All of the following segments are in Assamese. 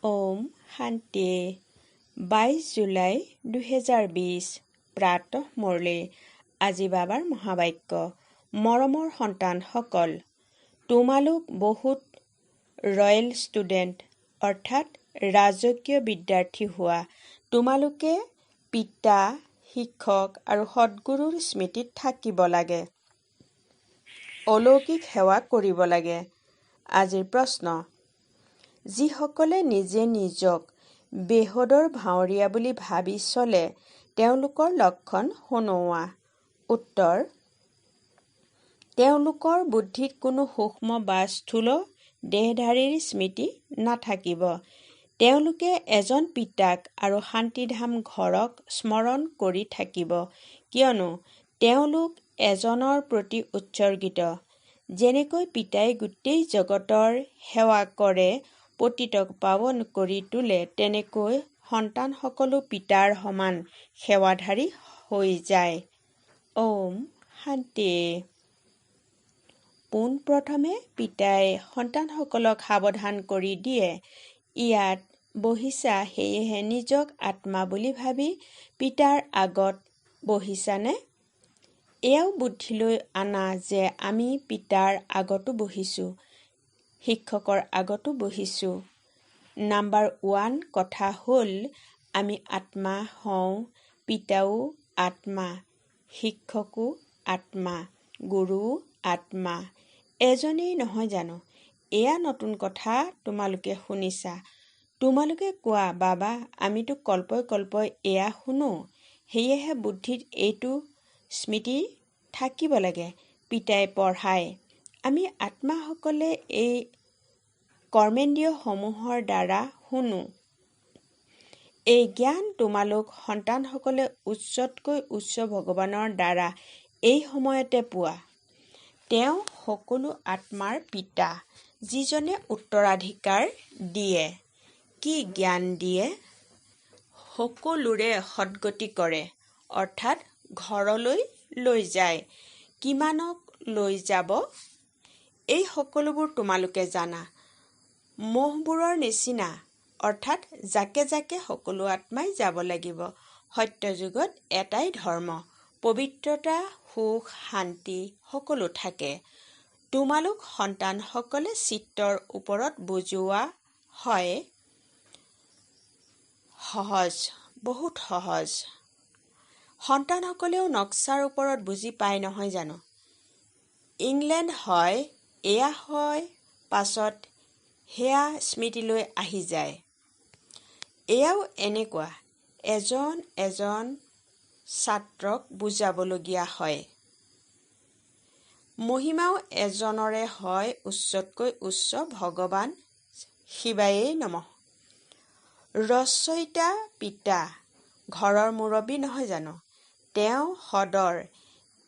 ওম শান্তি 22 জুলাই 2020 প্ৰাতঃ মুৰলী। আজি বাবাৰ মহাবাক্য। মৰমৰ সন্তানসকল, তোমালোক বহুত ৰয়েল ষ্টুডেণ্ট অৰ্থাৎ ৰাজকীয় বিদ্যাৰ্থী হোৱা। তোমালোকে পিতা, শিক্ষক আৰু সদ্গুৰুৰ স্মৃতিত থাকিব লাগে। অলৌকিক সেৱা কৰিব লাগে। আজিৰ প্ৰশ্ন, যিসকলে নিজে নিজক বেহদৰ ভাৱৰীয়া বুলি ভাবি চলে তেওঁলোকৰ লক্ষণ শুনোৱা। উত্তৰ, তেওঁলোকৰ বুদ্ধিত কোনো সূক্ষ্ম বা স্থূল দেহধাৰীৰ স্মৃতি নাথাকিব। তেওঁলোকে এজন পিতাক আৰু শান্তিধাম ঘৰক স্মৰণ কৰি থাকিব, কিয়নো তেওঁলোক এজনৰ প্ৰতি উৎসৰ্গিত। যেনেকৈ পিতাই গোটেই জগতৰ সেৱা কৰে, পতিতক পাৱন কৰি তোলে, তেনেকৈ সন্তানসকলো পিতাৰ সমান সেৱাধাৰী হৈ যায়। ওম শান্তি। পোনপ্ৰথমে পিতাই সন্তানসকলক সাৱধান কৰি দিয়ে, ইয়াত বহিছা, সেয়েহে নিজক আত্মা বুলি ভাবি পিতাৰ আগত বহিছানে? এয়াও বুদ্ধিলৈ আনা যে আমি পিতাৰ আগতো বহিছোঁ, শিক্ষকৰ আগতো বহিছোঁ। নাম্বাৰ 1 কথা হ'ল, আমি আত্মা হওঁ, পিতাও আত্মা, শিক্ষকো আত্মা, গুৰুও আত্মা। এজনেই নহয় জানো? এয়া নতুন কথা তোমালোকে শুনিছা। তোমালোকে কোৱা, বাবা আমিতো কল্পই কল্পই এয়া শুনো, সেয়েহে বুদ্ধিত এইটো স্মৃতি থাকিব লাগে। পিতাই পঢ়ায়, আমি আত্মাসকলে এই কৰ্মেন্দ্ৰিয়সমূহৰ দ্বাৰা শুনো। এই জ্ঞান তোমালোক সন্তানসকলে উচ্চতকৈ উচ্চ ভগৱানৰ দ্বাৰা এই সময়তে পোৱা। তেওঁ সকলো আত্মাৰ পিতা, যিজনে উত্তৰাধিকাৰ দিয়ে। কি জ্ঞান দিয়ে? সকলোৰে সদ্গতি কৰে, অৰ্থাৎ ঘৰলৈ লৈ যায়। কিমানক লৈ যাব? এই সকলোবোৰ তোমালোকে জানা। মহবোৰৰ নিচিনা, অৰ্থাৎ জাকে জাকে সকলো আত্মাই যাব লাগিব। সত্যযুগত এটাই ধৰ্ম, পবিত্ৰতা, সুখ, শান্তি সকলো থাকে। তোমালোক সন্তানসকলে চিত্ৰৰ ওপৰত বুজোৱা হয়। সহজ, বহুত সহজ। সন্তানসকলেও নক্সাৰ ওপৰত বুজি পায় নহয় জানো? ইংলেণ্ড হয়, এয়া হয়, পাছত সেয়া স্মৃতিলৈ আহি যায়। এয়াও এনেকুৱা, এজন এজন ছাত্ৰক বুজাবলগীয়া হয়। মহিমাও এজনৰে হয়, উচ্চতকৈ উচ্চ ভগৱান শিৱায়ে নমঃ। ৰচয়িতা পিতা, ঘৰৰ মুৰব্বী নহয় জানো? তেওঁ সদৰ,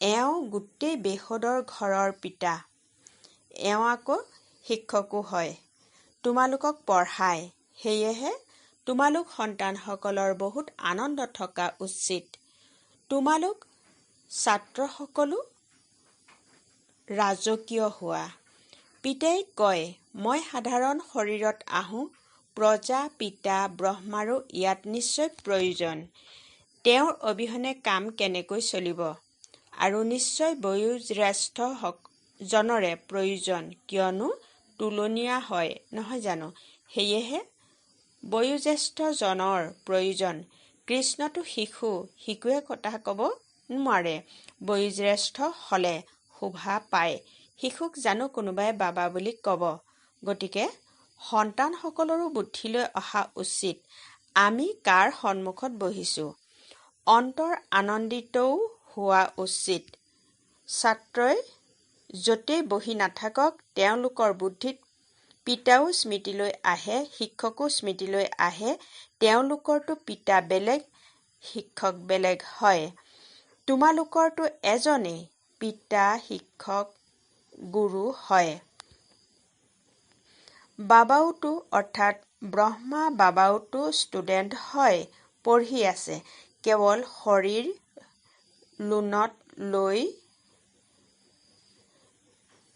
এওঁ গোটেই বেহদৰ ঘৰৰ পিতা। এওঁ আকৌ শিক্ষকো হয়, তোমালোকক পঢ়ায়। সেয়েহে তোমালোক সন্তানসকলৰ বহুত আনন্দ থকা উচিত। তোমালোক ছাত্ৰসকলো ৰাজকীয় হোৱা। পিতাই কয়, মই সাধাৰণ শৰীৰত আহোঁ, প্ৰজা পিতা ব্ৰহ্মাৰো ইয়াত নিশ্চয় প্ৰয়োজন। তেওঁৰ অবিহনে কাম কেনেকৈ চলিব? আৰু নিশ্চয় বয়োজ্যেষ্ঠ জনৰে প্ৰয়োজন, কিয়নো তুলনীয়া হয় নহয় জানো? সেয়েহে বয়োজ্যেষ্ঠজনৰ প্ৰয়োজন। কৃষ্ণটো শিশু, শিশুৱে কথা ক'ব নোৱাৰে। বয়োজ্যেষ্ঠ হ'লে শোভা পায়। শিশুক জানো কোনোবাই বাবা বুলি ক'ব? গতিকে সন্তানসকলৰো বুদ্ধিলৈ অহা উচিত, আমি কাৰ সন্মুখত বহিছোঁ। অন্তৰ আনন্দিতও হোৱা উচিত। ছাত্ৰই য'তেই বহি নাথাকক, তেওঁলোকৰ বুদ্ধিত পিতাও স্মৃতিলৈ আহে, শিক্ষকো স্মৃতিলৈ আহে। তেওঁলোকৰতো পিতা বেলেগ, শিক্ষক বেলেগ হয়। তোমালোকৰতো এজনেই পিতা, শিক্ষক, গুৰু হয়। বাবাওতো অৰ্থাৎ ব্ৰহ্মা বাবাওতো ষ্টুডেণ্ট হয়, পঢ়ি আছে। কেৱল শৰীৰ লোণত লৈ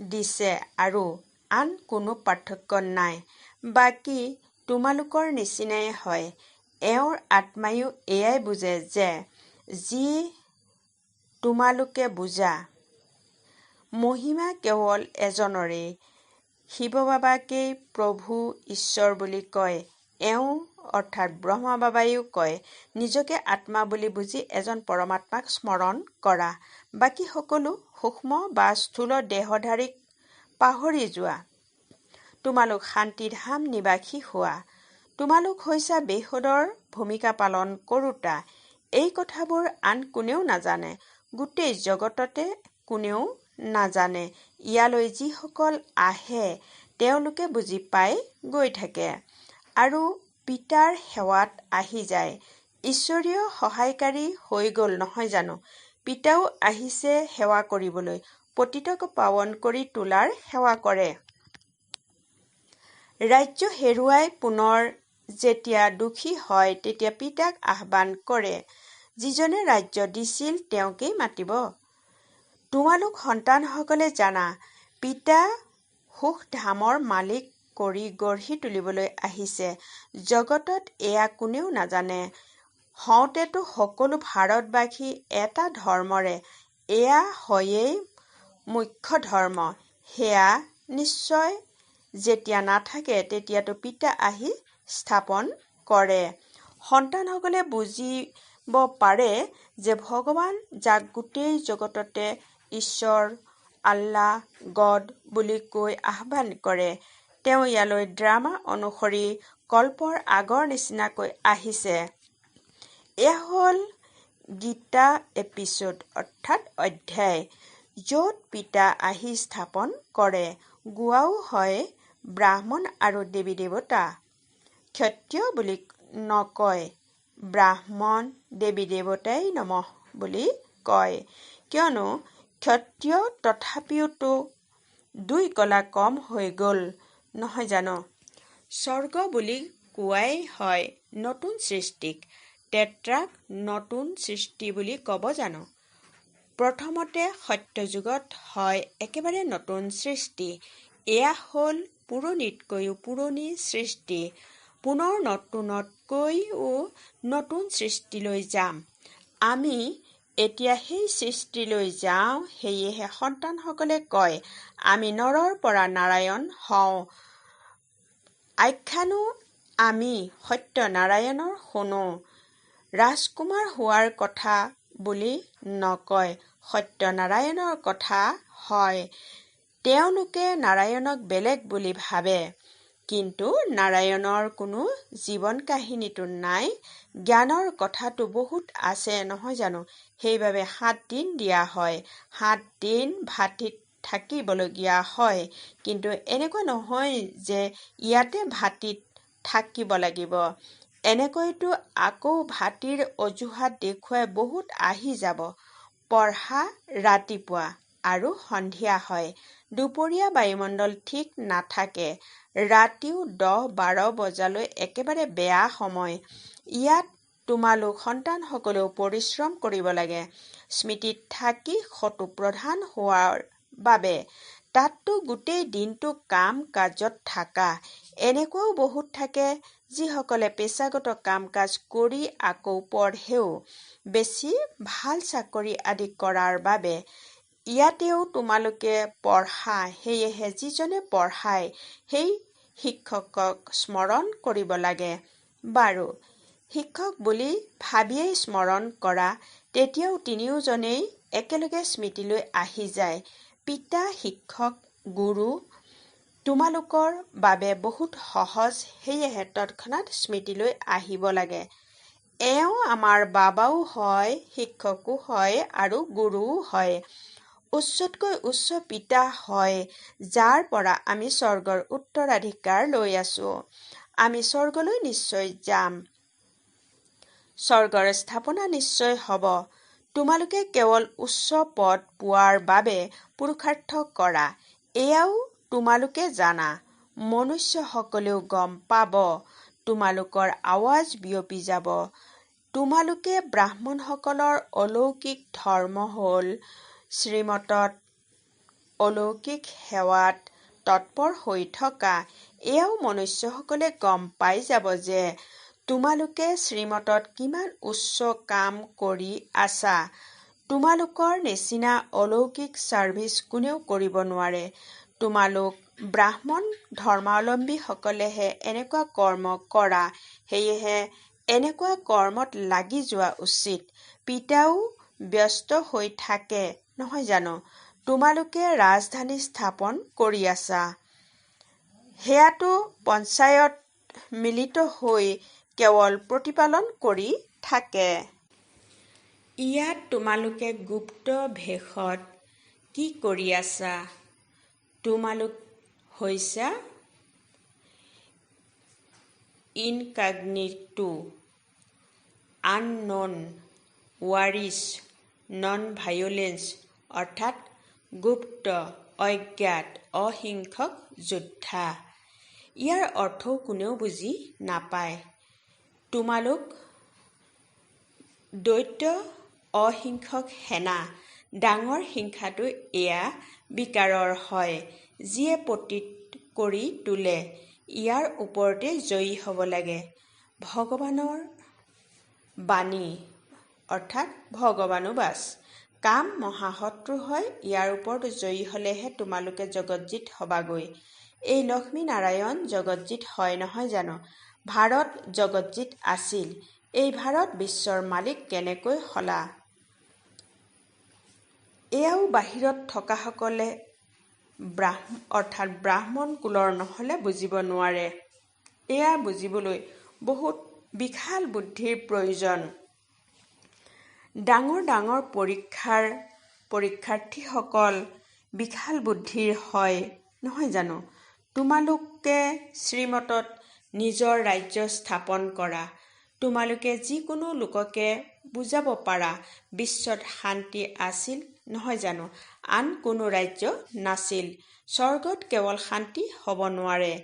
দিছে আৰু আন কোনো পাৰ্থক্য নাই। বাকী তোমালোকৰ নিচিনাই হয়। এওঁৰ আত্মায়ো এয়াই বুজে যে যি তোমালোকে বুজা। মহিমা কেৱল এজনৰেই, শিৱ বাবাকেই প্ৰভু ঈশ্বৰ বুলি কয়। এওঁ অৰ্থাৎ ব্ৰহ্মা বাবাইও কয়, নিজকে আত্মা বুলি বুজি এজন পৰমাত্মাক স্মৰণ কৰা। বাকী সকলো সূক্ষ্ম বা স্থূল দেহধাৰীক পাহৰি যোৱা। তোমালোক শান্তিধাম নিবাসী হোৱা। তোমালোক হৈছা বেহদৰ ভূমিকা পালন কৰোতা। এই কথাবোৰ আন কোনেও নাজানে, গোটেই জগততে কোনেও নাজানে। ইয়ালৈ যিসকল আহে তেওঁলোকে বুজি পাই গৈ থাকে আৰু পিতাৰ সেৱাত আহি যায়। ঈশ্বৰীয় সহায়কাৰী হৈ গ'ল নহয় জানো? পিতাও আহিছে সেৱা কৰিবলৈ, পতিতক পাৱন কৰি তোলাৰ সেৱা কৰে। ৰাজ্য হেৰুৱাই পুনৰ যেতিয়া দুখী হয় তেতিয়া পিতাক আহ্বান কৰে। যিজনে ৰাজ্য দিছিল তেওঁকেই মাতিব। তোমালোক সন্তানসকলে জানা, পিতা সুখধামৰ মালিক কৰি গঢ়ি তুলিবলৈ আহিছে। জগতত এয়া কোনেও নাজানে। হওঁতেতো সকলো ভাৰতবাসী এটা ধৰ্মৰে। এয়া হয়েই মুখ্য ধৰ্ম। সেয়া নিশ্চয় যেতিয়া নাথাকে তেতিয়াতো পিতা আহি স্থাপন কৰে। সন্তানসকলে বুজিব পাৰে যে ভগৱান, যাক গোটেই জগততে ঈশ্বৰ, আল্লাহ, গড বুলি কৈ আহ্বান কৰে, তেওঁ ইয়ালৈ ড্ৰামা অনুসৰি কল্পৰ আগৰ নিচিনাকৈ আহিছে। এয়া হ'ল গীতা এপিছড অৰ্থাৎ অধ্যায়, য'ত পিতা আহি স্থাপন কৰে। গোৱাও হয় ব্ৰাহ্মণ আৰু দেৱী দেৱতা। ক্ষত্ৰিয় বুলি নকয়, ব্ৰাহ্মণ দেৱী দেৱতাই নমঃ বুলি কয়। কিয়নো ক্ষত্ৰিয় তথাপিওতো 2 কলা কম হৈ গ'ল নহয় জানো? স্বৰ্গ বুলি কোৱাই হয় নতুন সৃষ্টিক। তেত্ৰাক নতুন সৃষ্টি বুলি ক'ব জানো? প্ৰথমতে সত্যযুগত হয় একেবাৰে নতুন সৃষ্টি। এয়া হ'ল পুৰণিতকৈও পুৰণি সৃষ্টি। পুনৰ নতুনতকৈও নতুন সৃষ্টিলৈ যাম। আমি এতিয়া সেই সৃষ্টিলৈ যাওঁ। সেয়েহে সন্তানসকলে কয়, আমি নৰৰ পৰা নাৰায়ণ হওঁ। আখ্যানো আমি সত্যনাৰায়ণৰ শুনো। ৰাজকুমাৰ হোৱাৰ কথা বুলি নকয়, সত্যনাৰায়ণৰ কথা হয়। তেওঁলোকে নাৰায়ণক বেলেগ বুলি ভাবে, কিন্তু নাৰায়ণৰ কোনো জীৱন কাহিনীটো নাই। জ্ঞানৰ কথাটো বহুত আছে নহয় জানো? সেইবাবে 7 দিন দিয়া হয়। 7 দিন ভাতিত থাকিবলগীয়া হয়। কিন্তু এনেকুৱা নহয় যে ইয়াতে ভাতিত থাকিব লাগিব। এনেকৈতো আকৌ ভাতিৰ অজুহাত দেখুৱাই বহুত আহি যাব। পঢ়া ৰাতিপুৱা আৰু সন্ধিয়া হয়। দুপৰীয়া বায়ুমণ্ডল ঠিক নাথাকে। ৰাতিও 10-12 বজালৈ একেবাৰে বেয়া সময়। ইয়াত তোমালোক সন্তানসকলেও পৰিশ্ৰম কৰিব লাগে, স্মৃতিত থাকি শত্ৰুপ্ৰধান হোৱাৰ বাবে। তাততো গোটেই দিনটো কাম কাজত থাকা। এনেকুৱাও বহুত থাকে যিসকলে পেছাগত কাম কাজ কৰি আকৌ পঢ়েও, বেছি ভাল চাকৰি আদি কৰাৰ বাবে। ইয়াতেও তোমালোকে পঢ়া। সেয়েহে যিজনে পঢ়ায় সেই শিক্ষকক স্মৰণ কৰিব লাগে। বাৰু, শিক্ষক বুলি ভাবিয়েই স্মৰণ কৰা, তেতিয়াও তিনিওজনেই একেলগে স্মৃতিলৈ আহি যায়। পিতা, শিক্ষক, গুৰু তোমালোকৰ বাবে বহুত সহজ। সেয়েহে তৎক্ষণাৎ স্মৃতিলৈ আহিব লাগে। এওঁ আমাৰ বাবাও হয়, শিক্ষকো হয় আৰু গুৰুও হয়। উচ্চতকৈ উচ্চ পিতা হয়, যাৰ পৰা আমি স্বৰ্গৰ উত্তৰাধিকাৰ লৈ আছো। আমি স্বৰ্গলৈ নিশ্চয় যাম। স্বৰ্গৰ স্থাপনা নিশ্চয় হ'ব। তোমালোকে কেৱল উচ্চ পদ পোৱাৰ বাবে পুৰুষাৰ্থ কৰা, এয়াও তোমালোকে জানা। মনুষ্যসকলেও গম পাব। তোমালোকৰ আৱাজ বিয়পি যাব। তোমালোকে ব্ৰাহ্মণসকলৰ অলৌকিক ধৰ্ম হ'ল শ্ৰীমতত অলৌকিক সেৱাত তৎপৰ হৈ থকা। এয়াও মনুষ্যসকলে গম পাই যাব যে তোমালোকে শ্ৰীমতত কিমান উচ্চ কাম কৰি আছা। তোমালোকৰ নিচিনা অলৌকিক ছাৰ্ভিচ কোনেও কৰিব নোৱাৰে। তোমালোক ব্ৰাহ্মণ ধৰ্মাৱলম্বীসকলেহে এনেকুৱা কৰ্ম কৰা, সেয়েহে এনেকুৱা কৰ্মত লাগি যোৱা উচিত। পিতাও ব্যস্ত হৈ থাকে নহয় জানো? তোমালোকে ৰাজধানী স্থাপন কৰি আছা, সেয়াতো পঞ্চায়ত মিলিত হৈ কেৱল প্ৰতিপালন কৰি থাকে। ইয়াত তোমালোকে গুপ্ত ভেষত কি কৰি আছা? তোমালোক হৈছা ইনকাগনিটো, আনন'ন ৱাৰিছ, নন ভায়োলেন্স, অৰ্থাৎ গুপ্ত, অজ্ঞাত, অহিংসক যোদ্ধা। ইয়াৰ অৰ্থও কোনেও বুজি নাপায়। তোমালোক দৈত্য অহিংসক সেনা। ডাঙৰ হিংসাটো এয়া বিকাৰৰ হয়, যিয়ে পতিত কৰি তোলে। ইয়াৰ ওপৰতে জয়ী হ'ব লাগে। ভগৱানৰ বাণী অৰ্থাৎ ভগৱানুবাচ। কাম মহাশত্ৰু হয়, ইয়াৰ ওপৰত জয়ী হ'লেহে তোমালোকে জগতজিত হবাগৈ। এই লক্ষ্মী নাৰায়ণ জগতজিত হয় নহয় জানো? ভাৰত জগতজিত আছিল। এই ভাৰত বিশ্বৰ মালিক কেনেকৈ হলা? এয়াও বাহিৰত থকাসকলে অৰ্থাৎ ব্ৰাহ্মণ কুলৰ নহ'লে বুজিব নোৱাৰে। এয়া বুজিবলৈ বহুত বিশাল বুদ্ধিৰ প্ৰয়োজন। ডাঙৰ ডাঙৰ পৰীক্ষাৰ্থীসকল বিশাল বুদ্ধিৰ হয় নহয় জানো? তোমালোকে শ্ৰীমতত নিজৰ ৰাজ্য স্থাপন কৰা। তোমালোকে যিকোনো লোককে বুজাব পাৰা বিশ্বত শান্তি আছিল নহয় জানো? আন কোনো ৰাজ্য নাছিল। স্বৰ্গত কেৱল শান্তি হ'ব নোৱাৰে।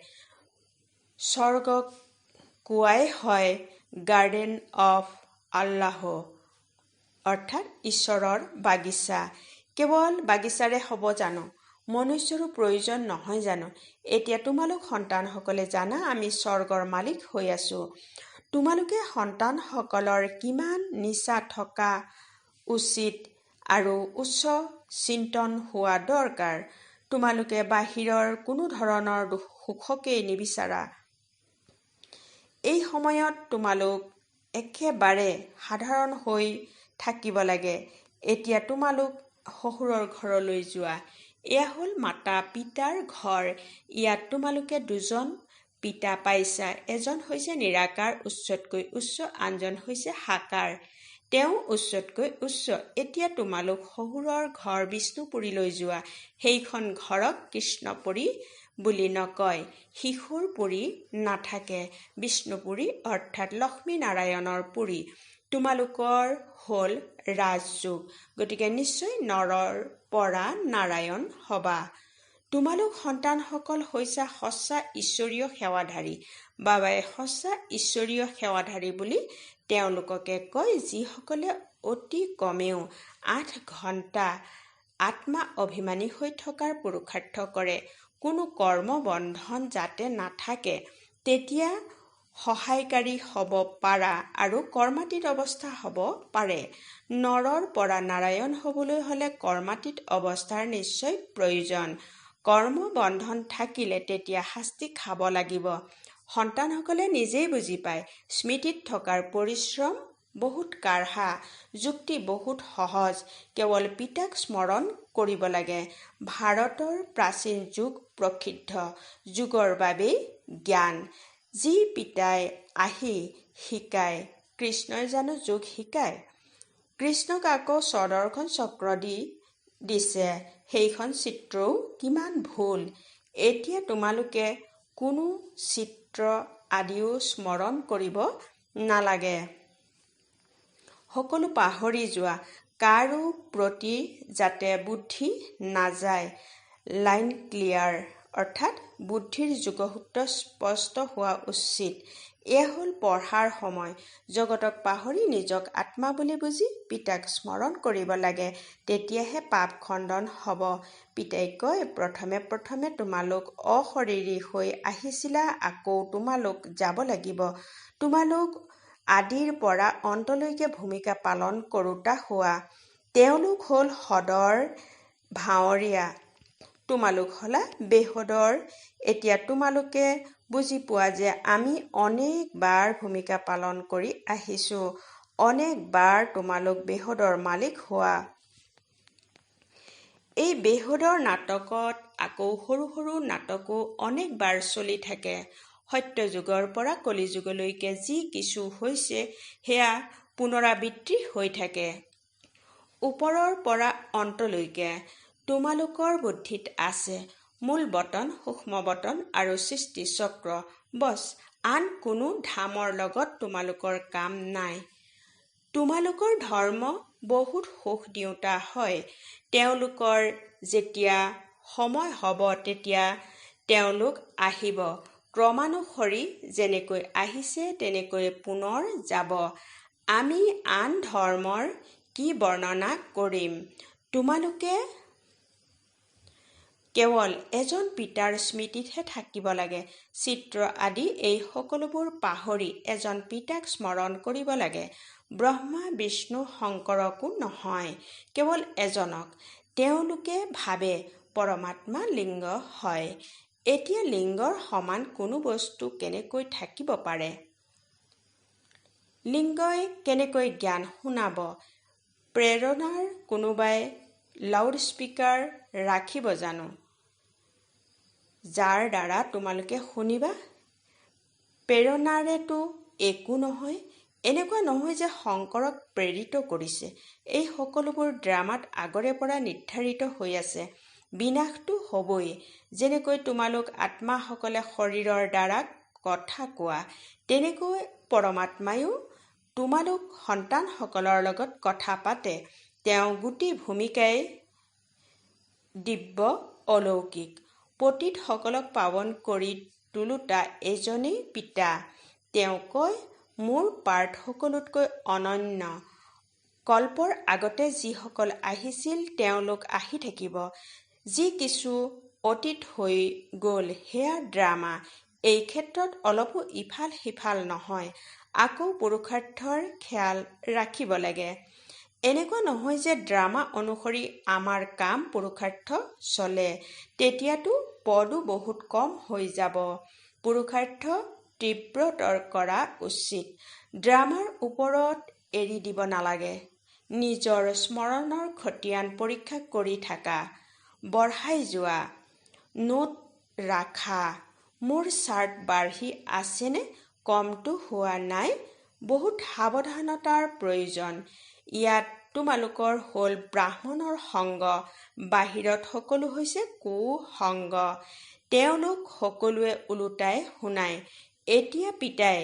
স্বৰ্গক কোৱাই হয় গাৰ্ডেন অফ আল্লাহ, অৰ্থাৎ ঈশ্বৰৰ বাগিচা। কেৱল বাগিচাৰে হ'ব জানো? মনুষ্যৰো প্ৰয়োজন নহয় জানো? এতিয়া তোমালোক সন্তানসকলে জানা আমি স্বৰ্গৰ মালিক হৈ আছো। তোমালোকে সন্তানসকলৰ কিমান নিচা থকা উচিত আৰু উচ্চ চিন্তন হোৱা দৰকাৰ। তোমালোকে বাহিৰৰ কোনো ধৰণৰ সুখকেই নিবিচাৰা। এই সময়ত তোমালোক একেবাৰে সাধাৰণ হৈ থাকিব লাগে। এতিয়া তোমালোক শহুৰৰ ঘৰলৈ যোৱা। এয়া হ'ল মাতা পিতাৰ ঘৰ। ইয়াত তোমালোকে দুজন পিতা পাইছা। এজন হৈছে নিৰাকাৰ, উচ্চতকৈ উচ্চ, আনজন হৈছে সাকাৰ, তেওঁ উচ্চতকৈ উচ্চ। এতিয়া তোমালোক শহুৰৰ ঘৰ বিষ্ণুপুৰীলৈ যোৱা। সেইখন ঘৰক কৃষ্ণপুৰী বুলি নকয়। শিশুৰ পুৰী নাথাকে। বিষ্ণুপুৰী অৰ্থাৎ লক্ষ্মী নাৰায়ণৰ পুৰী। তোমালোকৰ হ'ল ৰাজযোগ, গতিকে নিশ্চয় নৰৰ পৰা নাৰায়ণ হবা। তোমালোক সন্তানসকল হৈছা সঁচা ঈশ্বৰীয় সেৱাধাৰী। বাবাই সঁচা ঈশ্বৰীয় সেৱাধাৰী বুলি তেওঁলোককে কয় যিসকলে অতি কমেও 8 ঘণ্টা আত্মা অভিমানী হৈ থকাৰ পুৰুষাৰ্থ কৰে। কোনো কৰ্ম বন্ধন যাতে নাথাকে, তেতিয়া সহায়কাৰী হ'ব পাৰা আৰু কৰ্মাতীত অৱস্থা হ'ব পাৰে। নৰৰ পৰা নাৰায়ণ হ'বলৈ হ'লে কৰ্মাতীত অৱস্থাৰ নিশ্চয় প্ৰয়োজন। কৰ্ম বন্ধন থাকিলে তেতিয়া শাস্তি খাব লাগিব। সন্তানসকলে নিজেই বুজি পায়। স্মৃতিত থকাৰ পৰিশ্ৰম বহুত কাঢ়া, যুক্তি বহুত সহজ। কেৱল পিতাক স্মৰণ কৰিব লাগে। ভাৰতৰ প্ৰাচীন যুগ প্ৰসিদ্ধ। যুগৰ বাবেই জ্ঞান। যি পিতাই আহি শিকায়, কৃষ্ণই জানো যোগ শিকায়? কৃষ্ণক আকৌ স্বদৰ্শন চক্ৰ দি দিছে। সেইখন চিত্ৰও কিমান ভুল। এতিয়া তোমালোকে কোনো চিত্ৰ আদিও স্মৰণ কৰিব নালাগে। সকলো পাহৰি যোৱা। কাৰো প্ৰতি যাতে বুদ্ধি নাযায়। লাইন ক্লিয়াৰ, অৰ্থাৎ বুদ্ধিৰ যোগসূত্ৰ স্পষ্ট হোৱা উচিত। এয়া হ'ল পঢ়াৰ সময়। জগতক পাহৰি নিজক আত্মা বুলি বুজি পিতাক স্মৰণ কৰিব লাগে, তেতিয়াহে পাপ খণ্ডন হ'ব। পিতাই কয়, প্ৰথমে তোমালোক অশৰীৰী হৈ আহিছিলা, আকৌ তোমালোক যাব লাগিব। তোমালোক আদিৰ পৰা অন্তলৈকে ভূমিকা পালন কৰোঁতা হোৱা। তেওঁলোক হ'ল সদৰ ভাৱৰীয়া, তোমালোক হ'লা বেসদৰ। এতিয়া তোমালোকে বুজি পোৱা যে আমি অনেকবাৰ ভূমিকা পালন কৰি আহিছোঁ। অনেকবাৰ তোমালোক বেসদৰ মালিক হোৱা। এই বেসদৰ নাটকত আকৌ সৰু সৰু নাটকো অনেকবাৰ চলি থাকে। সত্যযুগৰ পৰা কলিযুগলৈকে যি কিছু হৈছে সেয়া পুনৰাবৃত্তি হৈ থাকে। ওপৰৰ পৰা অন্তলৈকে তোমালোকৰ বুদ্ধিত আছে মূল বতন, সূক্ষ্ম বতন আৰু সৃষ্টি চক্ৰ। বছ, আন কোনো ধামৰ লগত তোমালোকৰ কাম নাই। তোমালোকৰ ধৰ্ম বহুত সুখ দিওঁতা হয়। তেওঁলোকৰ যেতিয়া সময় হ'ব তেতিয়া তেওঁলোক আহিব। ক্ৰমানুসৰি যেনেকৈ আহিছে তেনেকৈ পুনৰ যাব। আমি আন ধৰ্মৰ কি বৰ্ণনা কৰিম? তোমালোকে কেৱল এজন পিতাৰ স্মৃতিতহে থাকিব লাগে। চিত্ৰ আদি এই সকলোবোৰ পাহৰি এজন পিতাক স্মৰণ কৰিব লাগে। ব্ৰহ্মা, বিষ্ণু, শংকৰকো নহয়, কেৱল এজনক। তেওঁলোকে ভাবে পৰমাত্মা লিংগ হয়। এতিয়া লিংগৰ সমান কোনো বস্তু কেনেকৈ থাকিব পাৰে? লিংগই কেনেকৈ জ্ঞান শুনাব? প্ৰেৰণাৰ কোনোবাই লাউডস্পিকাৰ ৰাখিব জানো, যাৰ দ্বাৰা তোমালোকে শুনিবা? প্ৰেৰণাৰেতো একো নহয়। এনেকুৱা নহয় যে শংকৰক প্ৰেৰিত কৰিছে। এই সকলোবোৰ ড্ৰামাত আগৰে পৰা নিৰ্ধাৰিত হৈ আছে। বিনাশটো হ'বই। যেনেকৈ তোমালোক আত্মাসকলে শৰীৰৰ দ্বাৰা কথা কোৱা, তেনেকৈ পৰমাত্মায়ো তোমালোক সন্তানসকলৰ লগত কথা পাতে। তেওঁ গোটেই ভূমিকাই দিব্য অলৌকিক। পতিতসকলক পাৱন কৰি তোলোতা এজনেই পিতা। তেওঁ কয়, মোৰ পাৰ্থ সকলোতকৈ অনন্য। কল্পৰ আগতে যিসকল আহিছিল তেওঁলোক আহি থাকিব। যি কিছু অতীত হৈ গ'ল সেয়া ড্ৰামা। এই ক্ষেত্ৰত অলপো ইফাল সিফাল নহয়। আকৌ পুৰুষাৰ্থৰ খেয়াল ৰাখিব লাগে। এনেকুৱা নহয় যে ড্ৰামা অনুসৰি আমাৰ কাম পুৰুষাৰ্থ চলে। তেতিয়াতো পদো বহুত কম হৈ যাব। পুৰুষাৰ্থ তীব্ৰতৰ কৰা উচিত। ড্ৰামাৰ ওপৰত এৰি দিব নালাগে। নিজৰ স্মৰণৰ খতিয়ান পৰীক্ষা কৰি থাকা। বঢ়াই যোৱা। নোট ৰাখা। মোৰ চাৰ্ট বাঢ়ি আছেনে কমটো হোৱা নাই? বহুত সাৱধানতাৰ প্ৰয়োজন। ইয়াত তোমালোকৰ হ'ল ব্ৰাহ্মণৰ সংগ, বাহিৰত সকলো হৈছে কুসংগ। তেওঁলোক সকলোৱে ওলোটাই শুনায়। এতিয়া পিতাই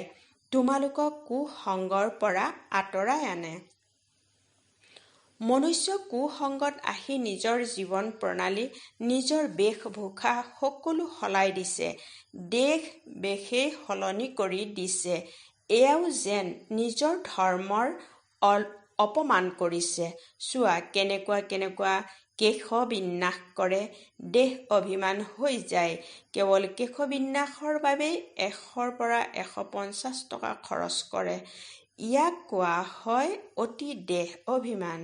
তোমালোকক কুসংগৰ পৰা আঁতৰাই আনে। মনুষ্য কুসংগত আহি নিজৰ জীৱন প্ৰণালী, নিজৰ বেশভূষা সকলো সলাই দিছে। দেশ বেশেই সলনি কৰি দিছে। এয়াও যেন নিজৰ ধৰ্মৰ অপমান কৰিছে। চোৱা কেনেকুৱা কেশবিন্যাস কৰে। দেহ অভিমান হৈ যায়। কেৱল কেশবিন্যাসৰ বাবেই 100 পৰা 150 টকা খৰচ কৰে। ইয়াক কোৱা হয় অতি দেহ অভিমান।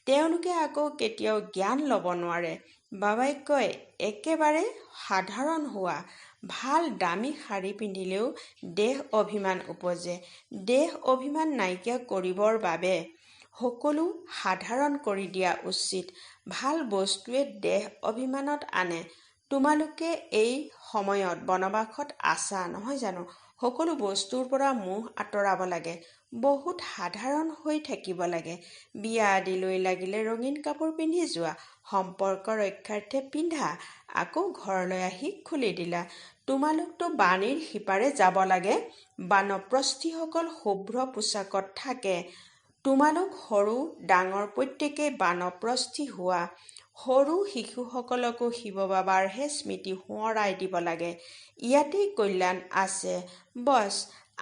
তেওঁলোকে আকৌ কেতিয়াও জ্ঞান ল'ব নোৱাৰে। বাবাই কয়, একেবাৰে সাধাৰণ হোৱা। ভাল দামী শাৰী পিন্ধিলেও দেহ অভিমান উপজে। দেহ অভিমান নাইকিয়া কৰিবৰ বাবে সকলো সাধাৰণ কৰি দিয়া উচিত। ভাল বস্তুৱে দেহ অভিমানত আনে। তোমালোকে এই সময়ত বনবাসত আছা নহয় জানো? সকলো বস্তুৰ পৰা মোহ আঁতৰাব লাগে। বহুত সাধাৰণ হৈ থাকিব লাগে। বিয়া আদিলৈ লাগিলে ৰঙীন কাপোৰ পিন্ধি যোৱা। সম্পৰ্ক ৰক্ষাৰ্থে পিন্ধা, আকৌ ঘৰলৈ আহি খুলি দিলা। তোমালোকতো বাণীৰ সিপাৰে যাব লাগে। বানপ্ৰস্থীসকল শুভ্ৰ পোছাকত থাকে। তোমালোক সৰু ডাঙৰ প্ৰত্যেকেই বানপ্ৰস্থী হোৱা। সৰু শিশুসকলকো শিৱ বাবাৰহে স্মৃতি সোঁৱৰাই দিব লাগে। ইয়াতেই কল্যাণ আছে। বছ,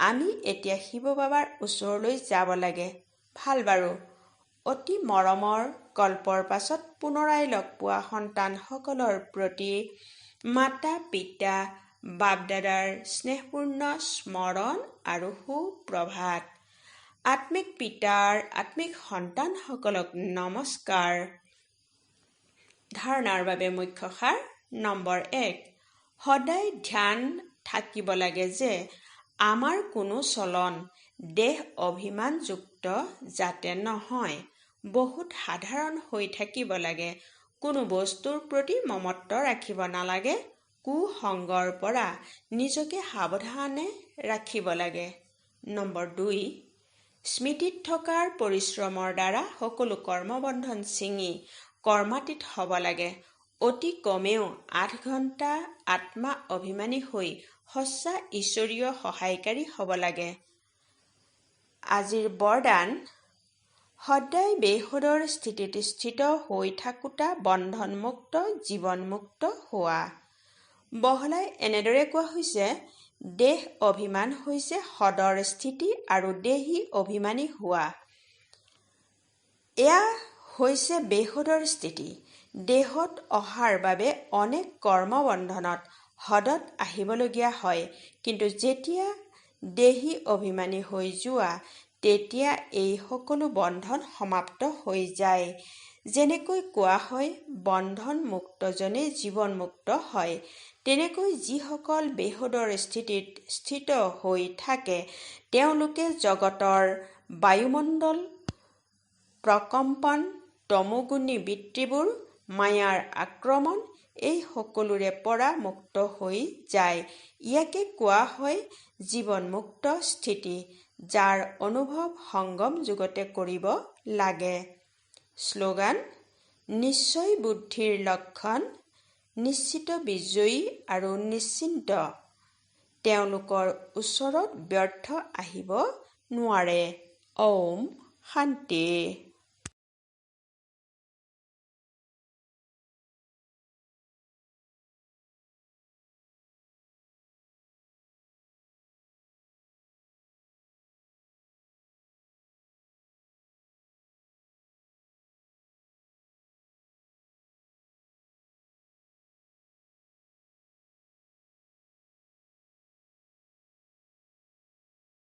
আমি এতিয়া শিৱ বাবাৰ ওচৰলৈ যাব লাগে। ভাল বাৰু। অতি মৰমৰ গল্পৰ পাছত পুনৰাই লগ পোৱা সন্তানসকলৰ প্ৰতি মাতা পিতা বাপ-দাদাৰ স্নেহপূৰ্ণ স্মৰণ আৰু সুপ্ৰভাত। আত্মিক পিতাৰ আত্মিক সন্তানসকলক নমস্কাৰ। ধাৰণাৰ বাবে মুখ্য সাৰ নম্বৰ 1। সদায় ধ্যান থাকিব লাগে যে আমাৰ কোনো চলন দেহ অভিমানযুক্ত যাতে নহয়। বহুত সাধাৰণ হৈ থাকিব লাগে। কোনো বস্তুৰ প্ৰতি মমত্ব ৰাখিব নালাগে। কুসংগৰ পৰা নিজকে সাৱধানে ৰাখিব লাগে। নম্বৰ 2। স্মৃতিত থকাৰ পৰিশ্ৰমৰ দ্বাৰা সকলো কৰ্মবন্ধন ছিঙি কৰ্মাতীত হ'ব লাগে। অতি কমেও 8 ঘণ্টা আত্মা অভিমানী হৈ সচ্চা ঈশ্বৰীয় সহায়কাৰী হ'ব লাগে। আজিৰ বৰদান: সদায় বেসুদৰ স্থিতিত স্থিত হৈ থাকোঁতা বন্ধনমুক্ত জীৱনমুক্ত হোৱা। বহলাই এনেদৰে কোৱা হৈছে, দেহ অভিমান হৈছে সদৰ স্থিতি আৰু দেহী অভিমানী হোৱা। এয়া হৈছে বেসুদৰ স্থিতি। দেহত অহাৰ বাবে অনেক কৰ্মবন্ধনত হদত আহিবলগীয়া হয়। কিন্তু যেতিয়া দেহী অভিমানী হৈ যোৱা, তেতিয়া এই সকলো বন্ধন সমাপ্ত হৈ যায়। যেনেকৈ কোৱা হয়, বন্ধন মুক্তজনেই জীৱনমুক্ত হয়। তেনেকৈ যিসকল বেসুদৰ স্থিতিত স্থিত হৈ থাকে, তেওঁলোকে জগতৰ বায়ুমণ্ডল, প্ৰকম্পন, তমোগুণী বৃত্তিবোৰ, মায়াৰ আক্ৰমণ এই সকলোৰে পৰা মুক্ত হৈ যায়। ইয়াকে কোৱা হয় জীৱনমুক্ত স্থিতি, যাৰ অনুভৱ সংগম যুগতে কৰিব লাগে। শ্লোগান: নিশ্চয় বুদ্ধিৰ লক্ষণ, নিশ্চিত বিজয়ী আৰু নিশ্চিন্ত। তেওঁলোকৰ ওচৰত ব্যৰ্থ আহিব নোৱাৰে। ওম শান্তি।